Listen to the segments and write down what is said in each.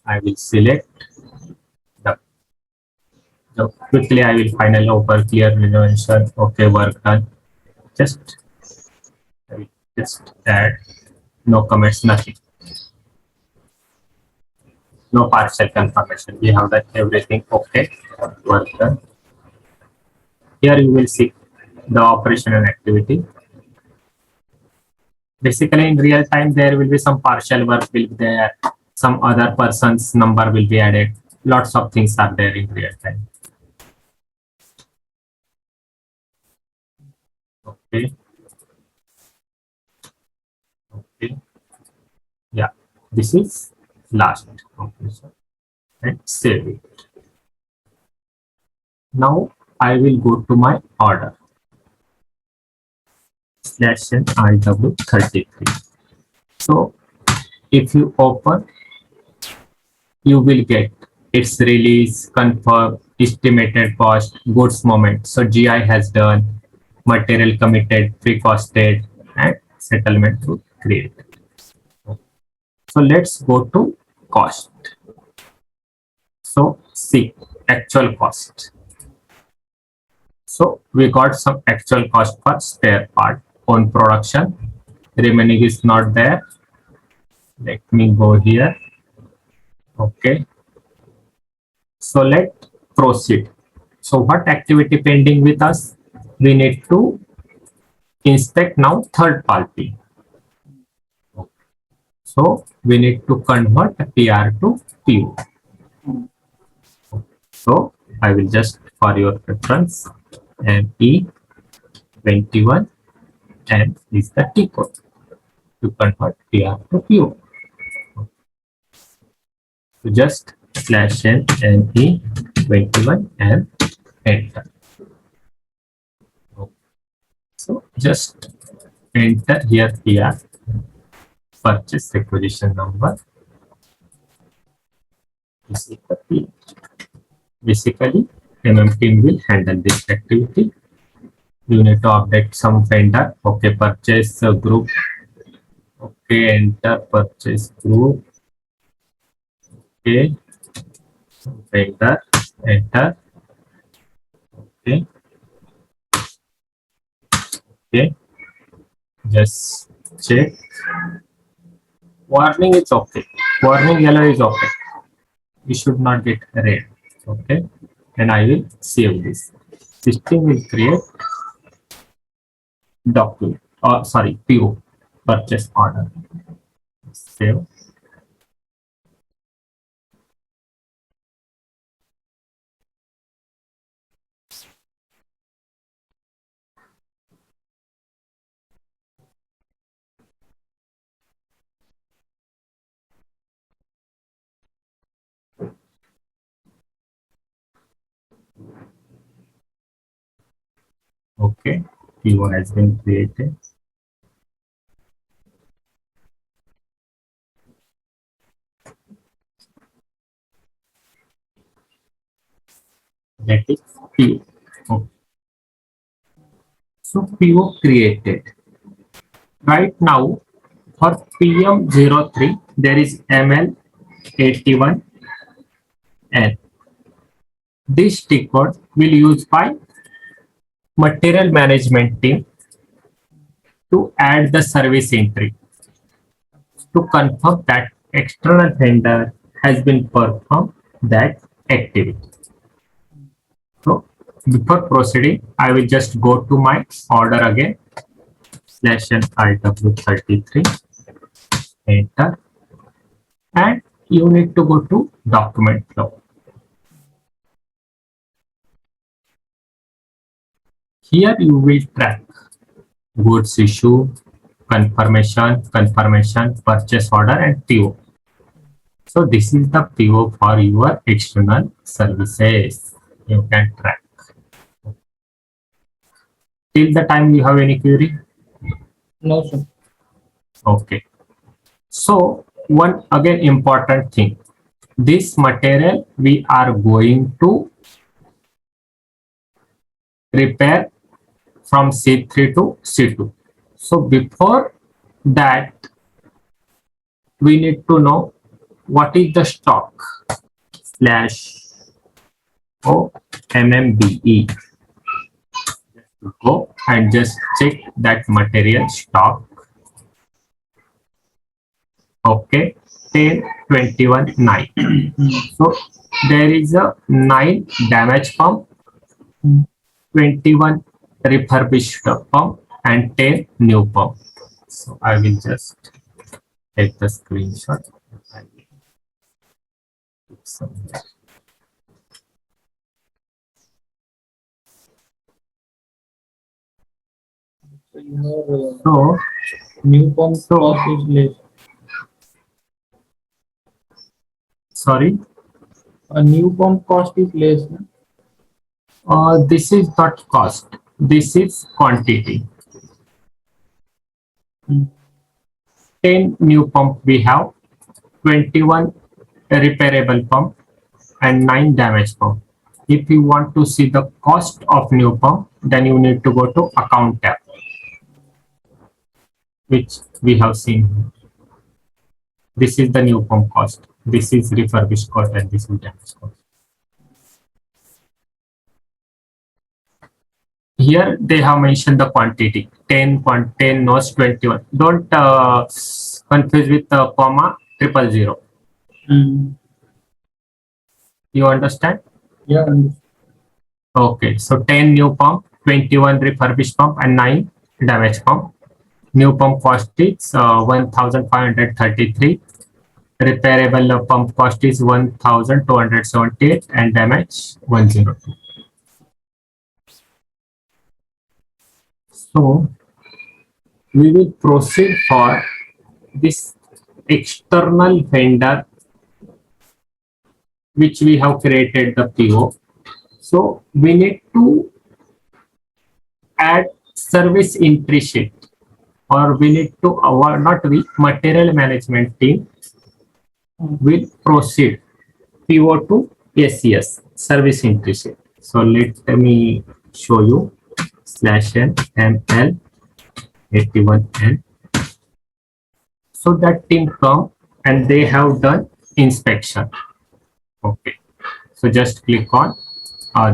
I will select the, quickly I will final over clear resolution. Okay, work done. Just I will just add no comments, nothing. No partial confirmation. We have done everything. Okay, work done. Here you will see the operation and activity. Basically, in real time, there will be some partial work will be there. Some other person's number will be added. Lots of things are there in real time. Okay. Okay. Yeah. This is last operation. And save it. Now I will go to my order. /IW33. So if you open, you will get its release, confirm, estimated cost, goods moment. So GI has done, material committed, pre-costed, and settlement to create. So let's go to cost. So see actual cost. So we got some actual cost for spare part on production. Remaining is not there. Let me go here. Okay. So let's proceed. So what activity pending with us? We need to inspect now third party. So we need to convert PR to PO. So I will just, for your reference, ME21 and is the T code to convert PR to PO. So just /n ME21 and enter. So just enter here PR, purchase requisition number. This is the P. Basically, team will handle this activity. You need to update some vendor. Okay, purchase group. Okay, enter purchase group. Okay, vendor, enter. Okay. Okay. Just check. Warning is okay. Warning yellow is okay. We should not get red. Okay. And I will save this. System will create document, or sorry, PO, purchase order. Save. Okay, PO has been created. That is PO. Okay. So PO created. Right now, for PM03, there is ML81 and this T code will use by material management team to add the service entry to confirm that external vendor has been performed that activity. So before proceeding, I will just go to my order again, /IW33, enter, and you need to go to document flow. Here you will track goods issue, confirmation, purchase order, and PO. So this is the PO for your external services. You can track. Till the time you have any query? No, sir. Okay. So one again important thing. This material we are going to repair from C3 to C2. So before that, we need to know what is the stock? Slash O MMBE. Go and just check that material stock. Okay, 10, 21, 9. So there is a 9 damage pump, 21 refurbished pump, and 10 new pump. So I will just take the screenshot. So your So new pump cost is less. sorry, A new pump cost is less. No? this is not cost. This is quantity. 10 new pump we have, 21 repairable pump, and 9 damage pump. If you want to see the cost of new pump, then you need to go to account tab, which we have seen. This is the new pump cost. This is refurbished cost, and this is damage cost. Here they have mentioned the quantity 10, 10 knows 21. Don't confuse with comma 000. You understand? Yeah. Okay, so 10 new pump, 21 refurbished pump, and 9 damage pump. New pump cost is 1,533. Repairable pump cost is 1,278, and damage 102. So we will proceed for this external vendor which we have created the PO. So we need to add service entry sheet, or we need to not we material management team will proceed PO to SES service entry sheet. So let me show you /n ml 81n. So that team come and they have done inspection. Okay, so just click on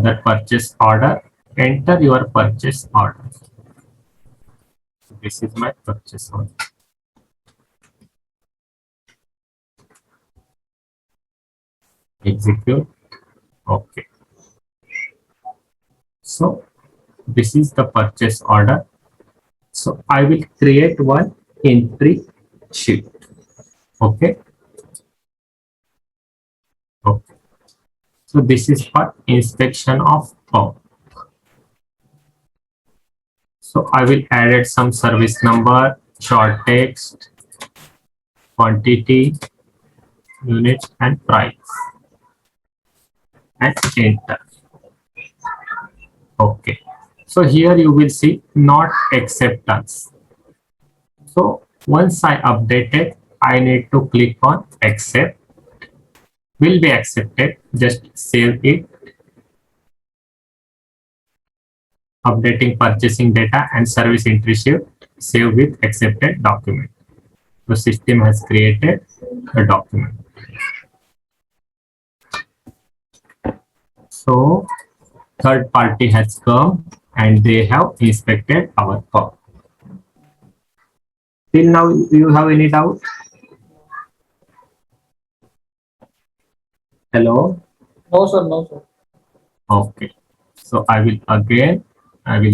the purchase order, enter your purchase order. So this is my purchase order. Execute. Okay. So this is the purchase order. So I will create one entry sheet. Okay. Okay. So this is for inspection of pump. So I will add some service number, short text, quantity, unit, and price, and enter. Okay. So here you will see not acceptance. So once I update it, I need to click on accept. Will be accepted. Just save it. Updating purchasing data and service entry sheet. Save with accepted document. The system has created a document. So third party has come and they have inspected our pump. Till now, you have any doubt? Hello? No, sir. No, sir. Okay. So I will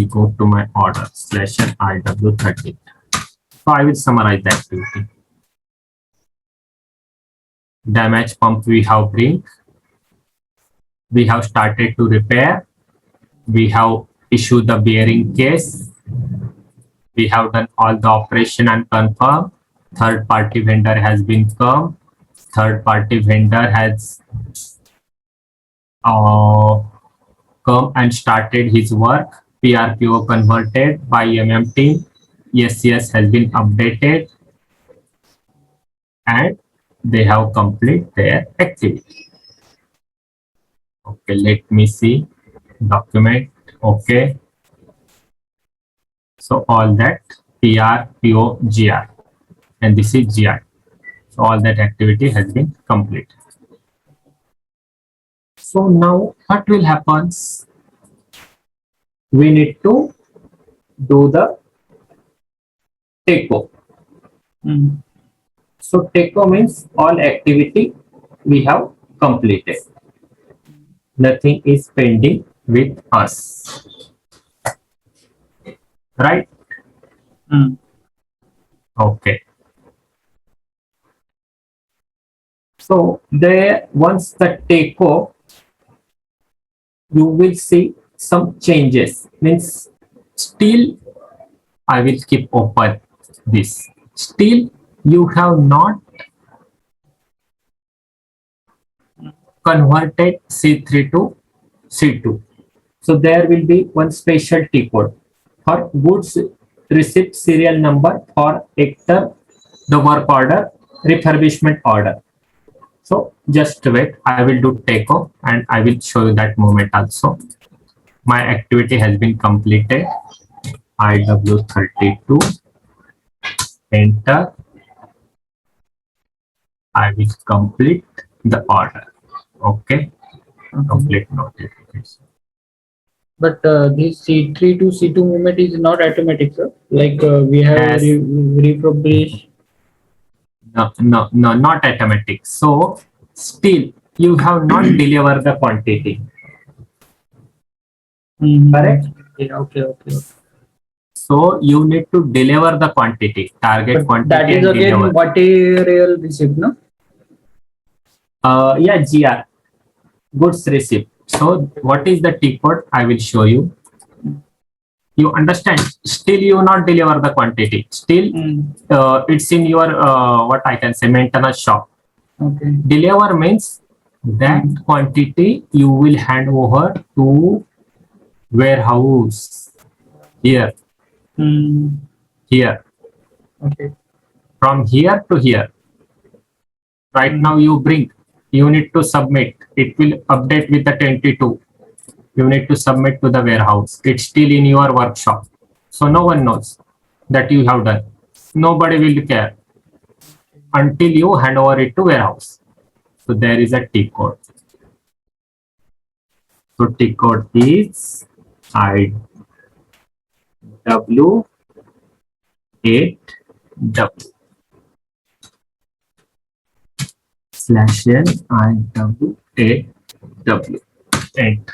go to my order /IW30. So I will summarize the activity. Damage pump we have bring. We have started to repair. We have issued the bearing case. We have done all the operation and confirm. Third party vendor has been come. Third party vendor has come and started his work. PRPO converted by team. SCS has been updated and they have completed their activity. Okay, let me see document. Okay. So all that PR, PO, GR, and this is GI. So all that activity has been completed. So now what will happen? We need to do the take-home. So take-home means all activity we have completed. Nothing is pending with us. Right? Okay. So there, once the take-home, you will see some changes. Means still, I will keep open this. Still, you have not converted C3 to C2. So there will be one special T code for goods receipt serial number for enter the work order, refurbishment order. So just wait, I will do take off and I will show you that moment also. My activity has been completed. IW32, enter. I will complete the order. Okay, complete notification. But this C3 to C2 movement is not automatic, sir. Like we have Yes. refurbished. No, not automatic. So still you have not delivered the quantity. Correct? Yeah, okay. So you need to deliver the quantity, target But quantity. that is and again deliver. material receipt, no? Yeah, GR, goods receipt. So what is the T code? I will show you. You understand? Still you not deliver the quantity. Still it's in your what I can say maintenance shop. Okay. Deliver means that quantity you will hand over to warehouse here. Here. Okay. From here to here. Right now you bring. You need to submit. It will update with the 22. You need to submit to the warehouse. It's still in your workshop. So no one knows that you have done. Nobody will care until you hand over it to warehouse. So there is a T code. So T code is IW8W /N IW8W. Enter.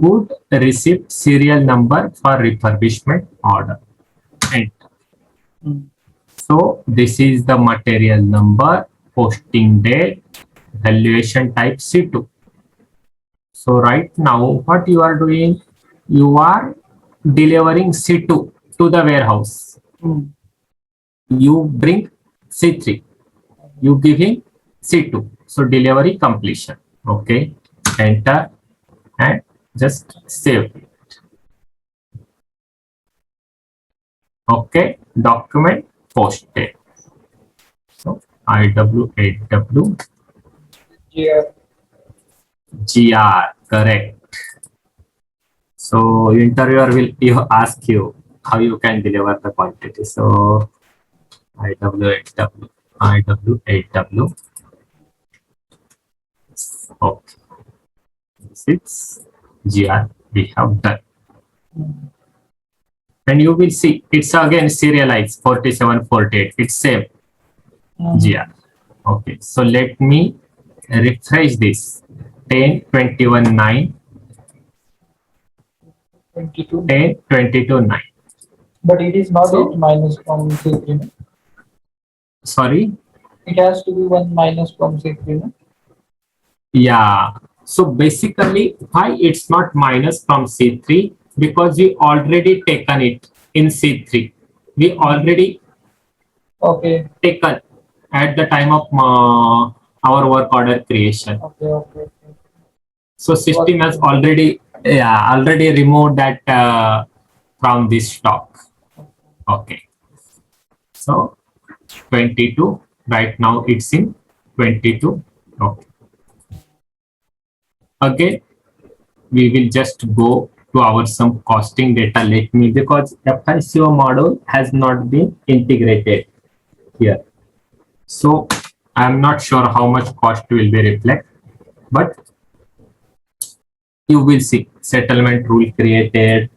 Good receipt serial number for refurbishment order. Enter. So this is the material number, posting date, valuation type C2. So right now what you are doing, you are delivering C2 to the warehouse. You bring C3, you giving C2. So delivery completion. Okay, enter and just save it. Okay, document posted. So IW8W GR, correct. So interviewer will ask you how you can deliver the quantity. So IW8W. Okay, this is GR we have done. And you will see it's again serialized 4748. It's same GR. Okay, so let me refresh this. 10/21/9. 22. 10/22/9. But it is not So- a minus from C3. No? Sorry. It has to be one minus from C3. No? Yeah. So basically, why it's not minus from C3? Because we already taken it in C3. We already Okay. taken at the time of our work order creation. Okay. So system has already removed that from this stock. Okay. So 22. Right now it's in 22. Okay. Again, we will just go to our some costing data. Let me, because FICO model has not been integrated here. So I'm not sure how much cost will be reflect, but you will see settlement rule created,